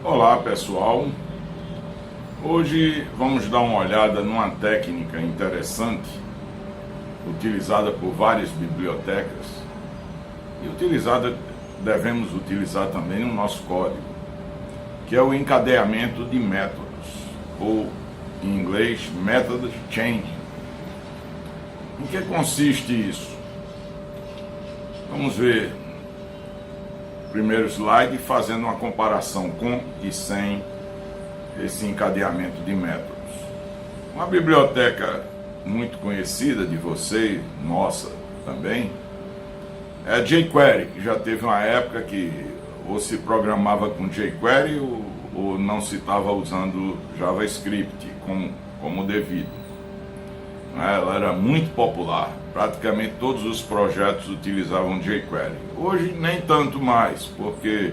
Olá pessoal, hoje vamos dar uma olhada numa técnica interessante utilizada por várias bibliotecas e devemos utilizar também no nosso código, que é o encadeamento de métodos, ou em inglês Method Changing. Em que consiste isso? Vamos ver primeiro slide fazendo uma comparação com e sem esse encadeamento de métodos. Uma biblioteca muito conhecida de vocês, nossa também, é a jQuery, que já teve uma época que ou se programava com jQuery ou não se estava usando JavaScript como devido. Ela era muito popular, praticamente todos os projetos utilizavam jQuery. Hoje nem tanto mais, porque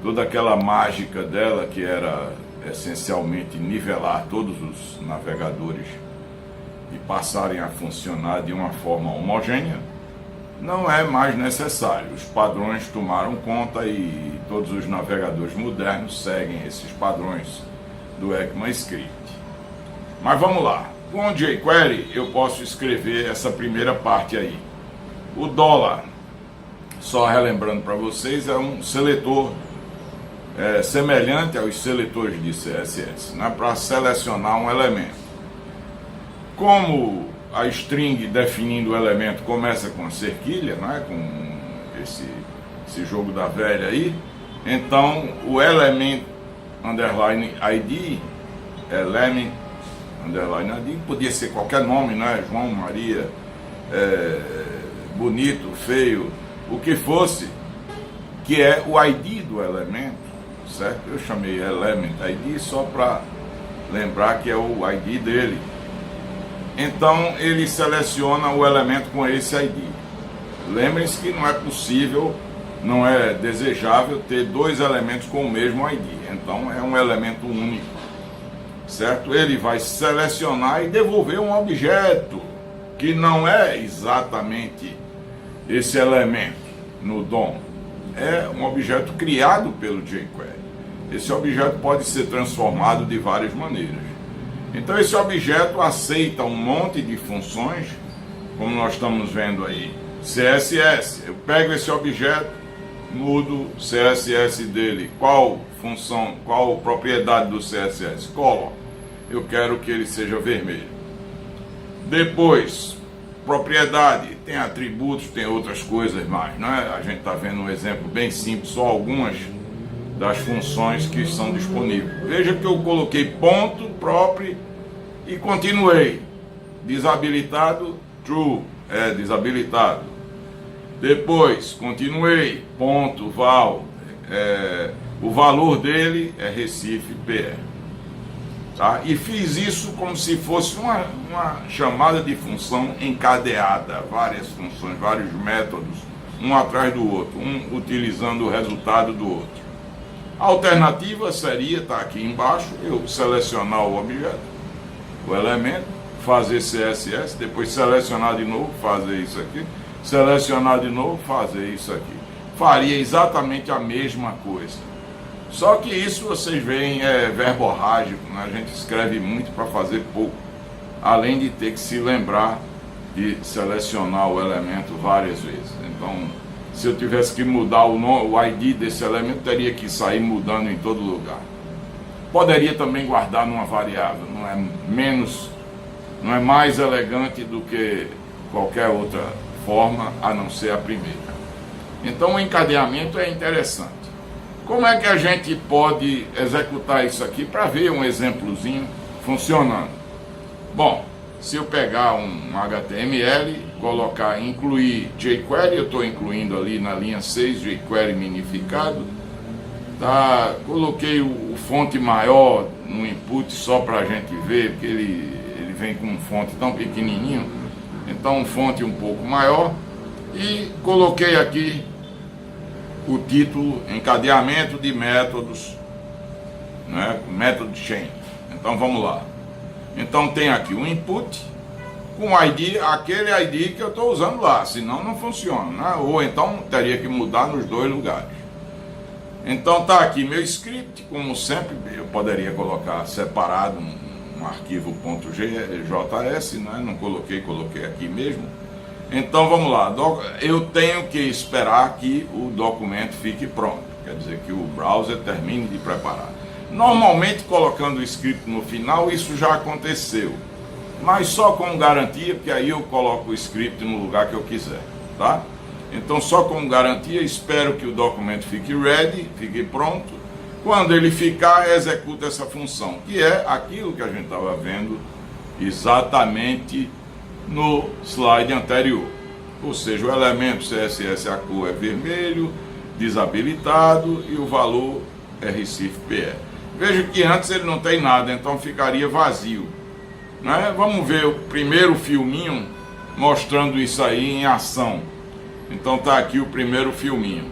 toda aquela mágica dela, que era essencialmente nivelar todos os navegadores e passarem a funcionar de uma forma homogênea, não é mais necessário. Os padrões tomaram conta e todos os navegadores modernos seguem esses padrões do ECMAScript. Mas vamos lá. Com jQuery eu posso escrever essa primeira parte aí. O $, só relembrando para vocês, é um seletor semelhante aos seletores de CSS, né, para selecionar um elemento. Como a string definindo o elemento começa com a cerquilha, né, com esse jogo da velha aí, então o element underline ID, element underline ID, podia ser qualquer nome, né? João, Maria, bonito, feio, o que fosse, que é o ID do elemento, certo? Eu chamei element ID só para lembrar que é o ID dele. Então ele seleciona o elemento com esse ID. Lembrem-se que não é possível, não é desejável ter dois elementos com o mesmo ID. Então é um elemento único. Certo? Ele vai selecionar e devolver um objeto que não é exatamente esse elemento no DOM. É um objeto criado pelo jQuery. Esse objeto pode ser transformado de várias maneiras. Então esse objeto aceita um monte de funções, como nós estamos vendo aí. CSS, eu pego esse objeto, mudo o CSS dele. Qual função, qual propriedade do CSS? Color. Eu quero que ele seja vermelho. Depois, propriedade, tem atributos, tem outras coisas mais, né? A gente está vendo um exemplo bem simples, só algumas das funções que são disponíveis. Veja que eu coloquei ponto, próprio e continuei. Desabilitado, true, desabilitado. Depois, continuei, ponto, val, o valor dele é Recife PR. Tá? E fiz isso como se fosse uma chamada de função encadeada, várias funções, vários métodos, um atrás do outro, um utilizando o resultado do outro. A alternativa seria, tá aqui embaixo, eu selecionar o objeto, o elemento, fazer CSS, depois selecionar de novo, fazer isso aqui, selecionar de novo, fazer isso aqui. Faria exatamente a mesma coisa. Só que isso vocês veem verborrágico, né? A gente escreve muito para fazer pouco, além de ter que se lembrar de selecionar o elemento várias vezes. Então, se eu tivesse que mudar o ID desse elemento, teria que sair mudando em todo lugar. Poderia também guardar numa variável, não é mais elegante do que qualquer outra forma, a não ser a primeira. Então o encadeamento é interessante. Como é que a gente pode executar isso aqui para ver um exemplozinho funcionando? Bom, se eu pegar um HTML, colocar incluir jQuery, eu estou incluindo ali na linha 6 jQuery minificado, tá? Coloquei o fonte maior no input só para a gente ver, porque ele vem com um fonte tão pequenininho, então um fonte um pouco maior, e coloquei aqui o título, encadeamento de métodos, né? Method Chain. Então vamos lá. Então tem aqui o input com o ID, aquele ID que eu estou usando lá, senão não funciona, né? Ou então teria que mudar nos dois lugares. Então tá aqui meu script, como sempre, eu poderia colocar separado um arquivo .js, né? Não coloquei aqui mesmo. Então vamos lá, eu tenho que esperar que o documento fique pronto, quer dizer que o browser termine de preparar. Normalmente colocando o script no final isso já aconteceu, mas só com garantia, porque aí eu coloco o script no lugar que eu quiser, tá? Então só com garantia, espero que o documento fique ready, fique pronto. Quando ele ficar, executa essa função, que é aquilo que a gente estava vendo exatamente no slide anterior. Ou seja, o elemento CSS, a cor é vermelho, desabilitado, e o valor é Recife PE. Veja que antes ele não tem nada, então ficaria vazio, né? Vamos ver o primeiro filminho mostrando isso aí em ação. Então tá aqui o primeiro filminho.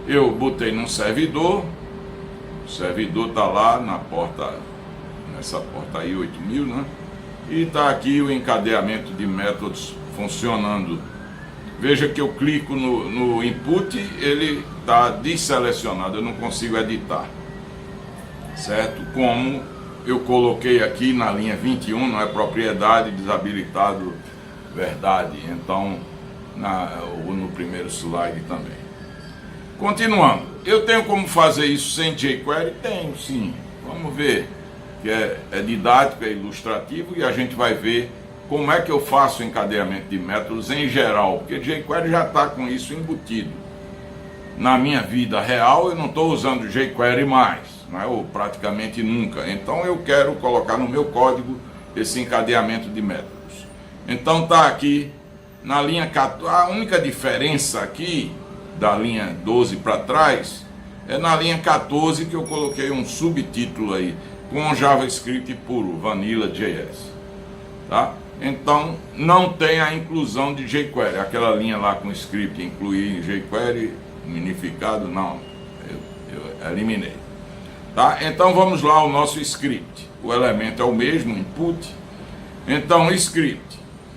Eu botei num servidor, o servidor tá lá na porta, nessa porta aí 8000, né? E tá aqui o encadeamento de métodos funcionando. Veja que eu clico no input, ele tá desselecionado, eu não consigo editar, certo? Como eu coloquei aqui na linha 21, não é propriedade, desabilitado, verdade. Então no primeiro slide também. Continuando, eu tenho como fazer isso sem jQuery? Tenho sim, vamos ver, que é didático, é ilustrativo, e a gente vai ver como é que eu faço o encadeamento de métodos em geral, porque jQuery já está com isso embutido. Na minha vida real eu não estou usando jQuery mais, não é? Ou praticamente nunca, então eu quero colocar no meu código esse encadeamento de métodos. Então está aqui na linha 14, a única diferença aqui da linha 12 para trás é na linha 14 que eu coloquei um subtítulo aí com JavaScript puro, Vanilla.js, tá? Então não tem a inclusão de jQuery, aquela linha lá com script incluir jQuery minificado, não, eu eliminei, tá? Então vamos lá ao nosso script. O elemento é o mesmo, input. Então script,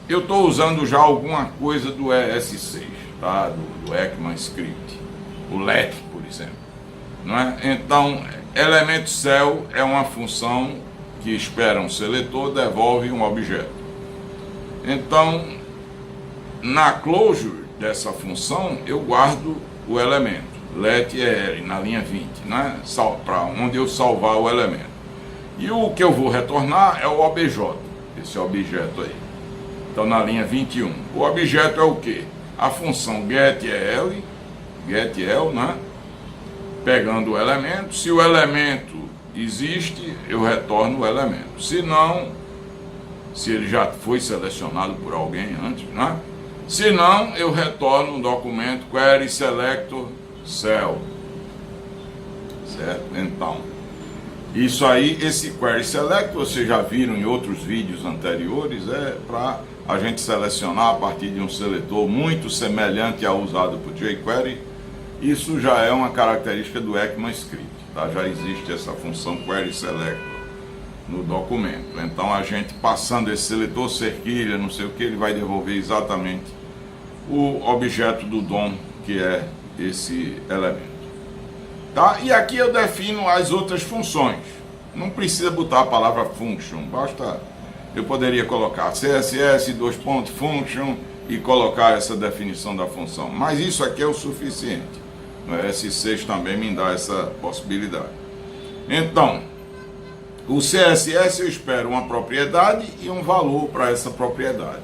eu estou usando já alguma coisa do ES6, tá? do ECMAScript, o let, por exemplo, não é? Então, elemento cell é uma função que espera um seletor, devolve um objeto. Então, na closure dessa função, eu guardo o elemento, let er, na linha 20, né? Para onde eu salvar o elemento. E o que eu vou retornar é o obj, esse objeto aí. Então na linha 21, o objeto é o que? A função getEl, né? Pegando o elemento, se o elemento existe, eu retorno o elemento. Se não, se ele já foi selecionado por alguém antes, né? Se não, eu retorno um documento query selector cell, certo? Então, isso aí, esse query select, vocês já viram em outros vídeos anteriores, é para a gente selecionar a partir de um seletor muito semelhante ao usado por jQuery. Isso já é uma característica do ECMAScript, tá? Já existe essa função query selector no documento. Então a gente passando esse seletor cerquilha, não sei o que, ele vai devolver exatamente o objeto do DOM, que é esse elemento, tá? E aqui eu defino as outras funções. Não precisa botar a palavra function, basta, eu poderia colocar css function e colocar essa definição da função, mas isso aqui é o suficiente. O S6 também me dá essa possibilidade. Então, o CSS eu espero uma propriedade e um valor para essa propriedade.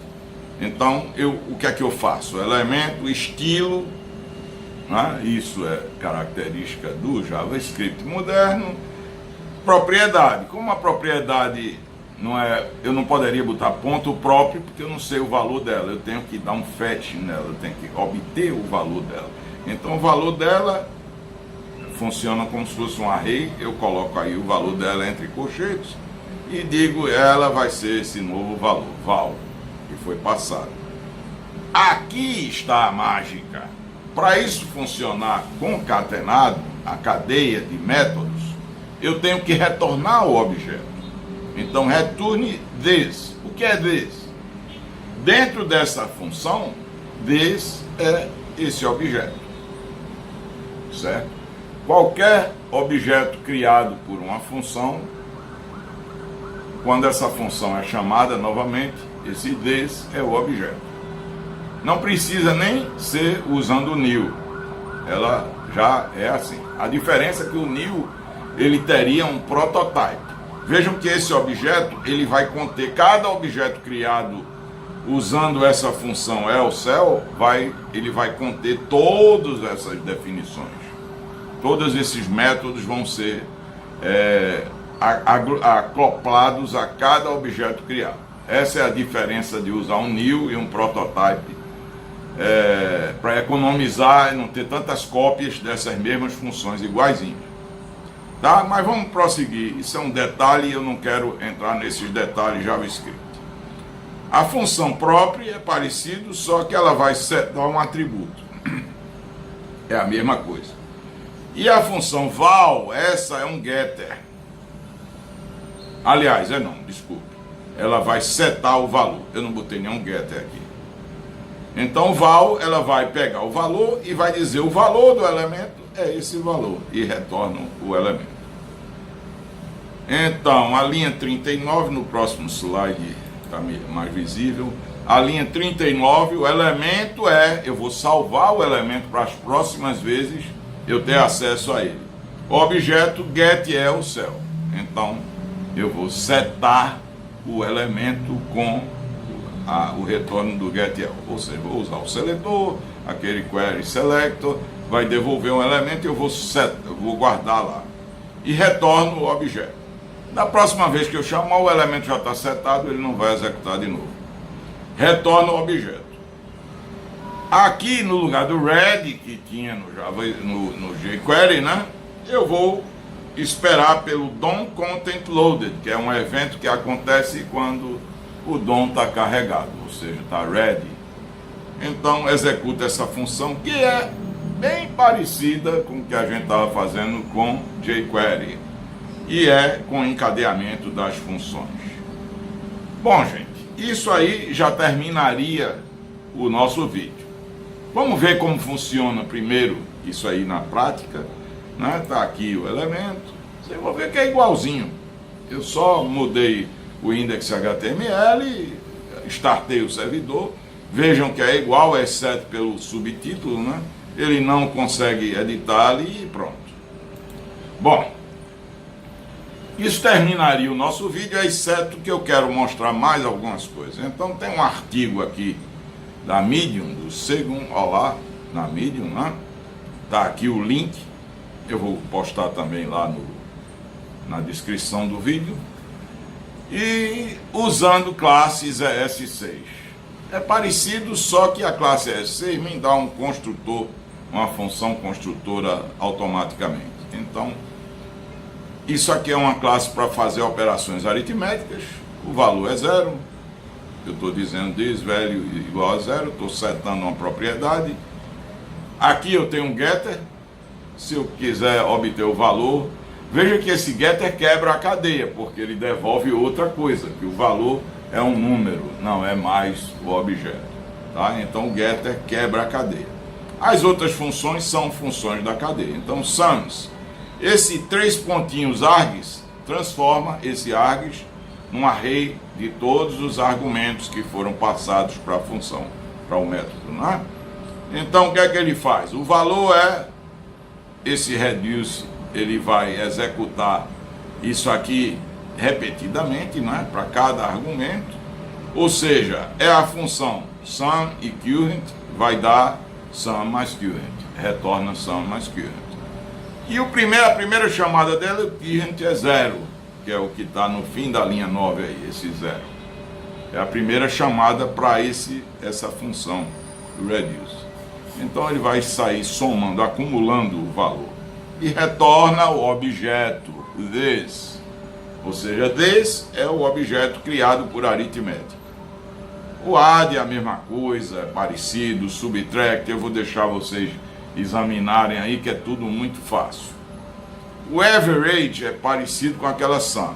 Então, o que é que eu faço? Elemento, estilo, né? Isso é característica do JavaScript moderno. Propriedade, como a propriedade não é, eu não poderia botar ponto próprio porque eu não sei o valor dela, eu tenho que dar um fetch nela, eu tenho que obter o valor dela. Então o valor dela funciona como se fosse um array, eu coloco aí o valor dela entre colchetes e digo ela vai ser esse novo valor, val, que foi passado. Aqui está a mágica. Para isso funcionar concatenado, a cadeia de métodos, eu tenho que retornar o objeto. Então returne this. O que é this? Dentro dessa função, this é esse objeto, certo? qualquer objeto criado por uma função, quando essa função é chamada novamente, esse this é o objeto. Não precisa nem ser usando o new, ela já é assim. A diferença é que o new, ele teria um prototype. Vejam que esse objeto, ele vai conter, cada objeto criado usando essa função else, ele vai conter todas essas definições. Todos esses métodos vão ser acoplados a cada objeto criado. Essa é a diferença de usar um new e um prototype, para economizar e não ter tantas cópias dessas mesmas funções iguaizinhas. Tá? Mas vamos prosseguir. Isso é um detalhe e eu não quero entrar nesses detalhes JavaScript. A função própria é parecido, só que ela vai setar um atributo. É a mesma coisa. E a função val, essa é um getter. Aliás, desculpe. Ela vai setar o valor. Eu não botei nenhum getter aqui. Então val, ela vai pegar o valor e vai dizer o valor do elemento é esse valor. E retorna o elemento. Então, a linha 39, no próximo slide está mais visível. A linha 39, o elemento eu vou salvar o elemento para as próximas vezes eu ter acesso a ele. O objeto get é o cell. Então, eu vou setar o elemento com o retorno do getEl. Ou seja, vou usar o seletor, aquele query selector, vai devolver um elemento e eu vou guardar lá. E retorno o objeto. Da próxima vez que eu chamar, o elemento já está setado, ele não vai executar de novo. Retorno o objeto. Aqui no lugar do ready, que tinha no Java, no jQuery, né? Eu vou esperar pelo DOM Content Loaded, que é um evento que acontece quando o DOM está carregado, ou seja, está ready. Então executa essa função que é bem parecida com o que a gente estava fazendo com jQuery e é com encadeamento das funções. Bom, gente, isso aí já terminaria o nosso vídeo. Vamos ver como funciona primeiro isso aí na prática, né? Tá aqui o elemento, vocês vão ver que é igualzinho. Eu só mudei o index HTML, startei o servidor, vejam que é igual, exceto pelo subtítulo, né? Ele não consegue editar ali e pronto. Bom, isso terminaria o nosso vídeo, exceto que eu quero mostrar mais algumas coisas. Então tem um artigo aqui da Medium, do Segundo Olá, na Medium, né? Tá aqui o link, eu vou postar também lá na descrição do vídeo. E usando classes ES6. É parecido, só que a classe ES6 me dá um construtor, uma função construtora automaticamente. Então, isso aqui é uma classe para fazer operações aritméticas, o valor é 0, eu estou dizendo this value igual a 0, estou setando uma propriedade. Aqui eu tenho um getter, se eu quiser obter o valor, veja que esse getter quebra a cadeia, porque ele devolve outra coisa, que o valor é um número, não é mais o objeto. Tá? Então o getter quebra a cadeia. As outras funções são funções da cadeia. Então sums, esse 3 pontinhos args, transforma esse args num array de todos os argumentos que foram passados para a função, para o método. Né? Então o que é que ele faz? O valor é esse reduce, ele vai executar isso aqui repetidamente, né, para cada argumento, ou seja, é a função sum e current, vai dar sum mais current, retorna sum mais current. E a primeira chamada dela, o current é 0, que é o que está no fim da linha 9 aí, esse 0. É a primeira chamada para essa função, o reduce. Então ele vai sair somando, acumulando o valor. E retorna o objeto, this. Ou seja, this é o objeto criado por aritmética. O add é a mesma coisa, é parecido, subtract, eu vou deixar vocês examinarem aí, que é tudo muito fácil. O average é parecido com aquela sum.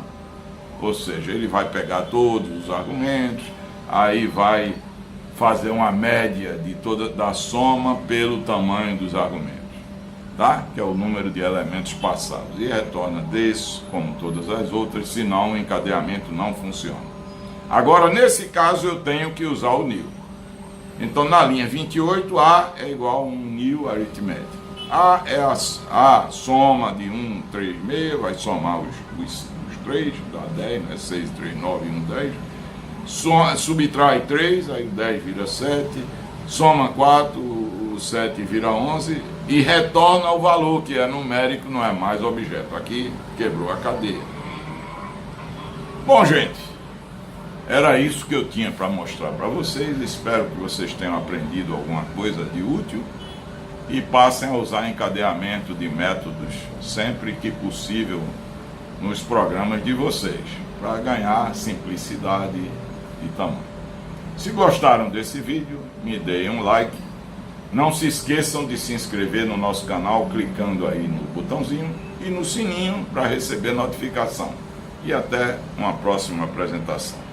Ou seja, ele vai pegar todos os argumentos, aí vai fazer uma média da soma pelo tamanho dos argumentos. tá? Que é o número de elementos passados, e retorna desse, como todas as outras, senão o encadeamento não funciona. Agora, nesse caso, eu tenho que usar o nil. Então, na linha 28, A é igual a um nil aritmético. A é a soma de 1, 3, meio, vai somar os 3, dá 10, né? 6, 3, 9, 1, 10. Subtrai 3, aí o 10 vira 7. Soma 4, o 7 vira 11. E retorna o valor, que é numérico, não é mais objeto. Aqui quebrou a cadeia. Bom, gente, era isso que eu tinha para mostrar para vocês. Espero que vocês tenham aprendido alguma coisa de útil e passem a usar encadeamento de métodos sempre que possível nos programas de vocês, para ganhar simplicidade e tamanho. Se gostaram desse vídeo, me deem um like. Não se esqueçam de se inscrever no nosso canal clicando aí no botãozinho e no sininho para receber notificação. E até uma próxima apresentação.